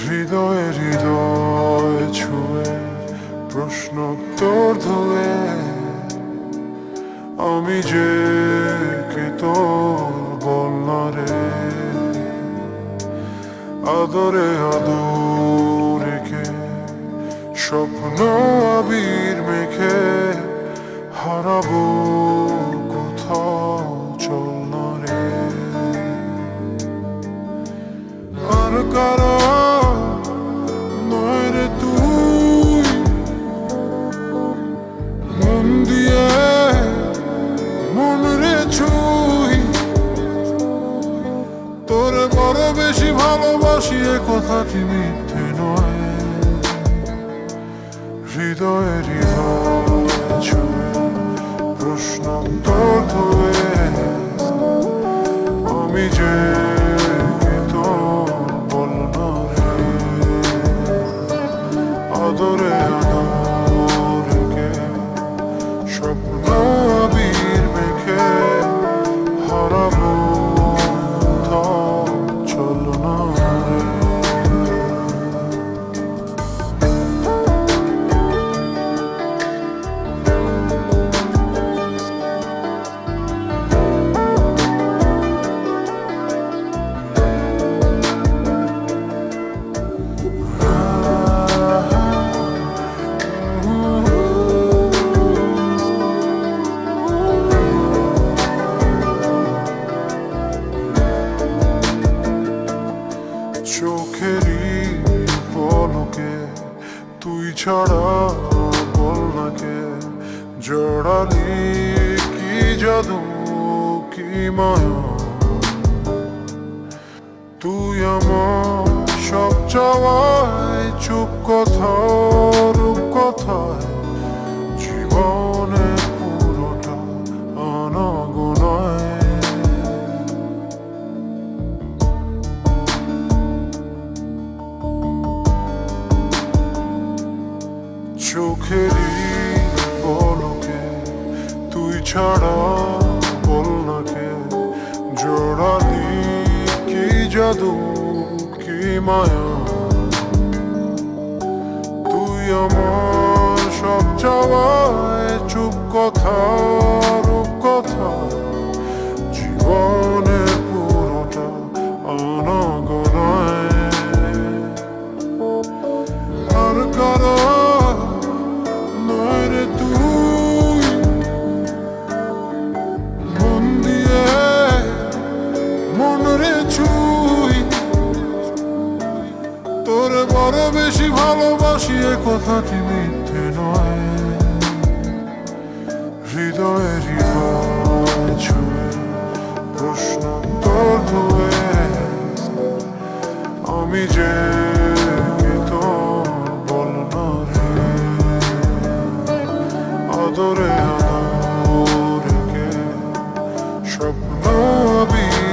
হৃদয়ে হৃদয় ছুঁয়ে প্রশ্ন তোর ধুয়ে আমি যে কে তোর বল না রে। আদরে আদর রেখে স্বপ্ন আবির মেখে হারাবো কোথাও চল না রে। আর কারা নয় রে তুই মন দিয়ে মন রে ছুই তোরে বড় বেশি ভালোবাসি এ কথাটি মিথ্যে নয়। হৃদয়ে হৃদয় ছুঁয়ে প্রশ্ন তোর ধুয়ে আমি যে তোর বল না রে। আদরে আদর রেখে স্বপ্ন আবির মেখে হারাবো কোথাও চল না রে। চোখেরই পলকে তুই ছাড়া বল না কে জড়ালি কি জাদু কি মায়া। তুই আমার সব চাওয়ায় চুপ কথা রূপ কথায় জীবনে পুরোটা আনাগোনায়। চোখেরই পলকে তুই ছাড়া বল না কে জড়ালি কি জাদু কি মায়া। তুই আমার সব চাওয়ায় চুপ কথা রূপ কথা জীবনে পুরোটা আনাগোনায়। আর কারা নয় রে তুই মন দিয়ে মন রে ছুই তোরে বড় বেশি ভালোবাসি এ কথাটি মিথ্যে নয়। হৃদয়ে হৃদয় ছুঁয়ে প্রশ্ন তোর ধুয়ে আমি যে তোর বল না রে। আদরে আদর রেখে স্বপ্ন আবির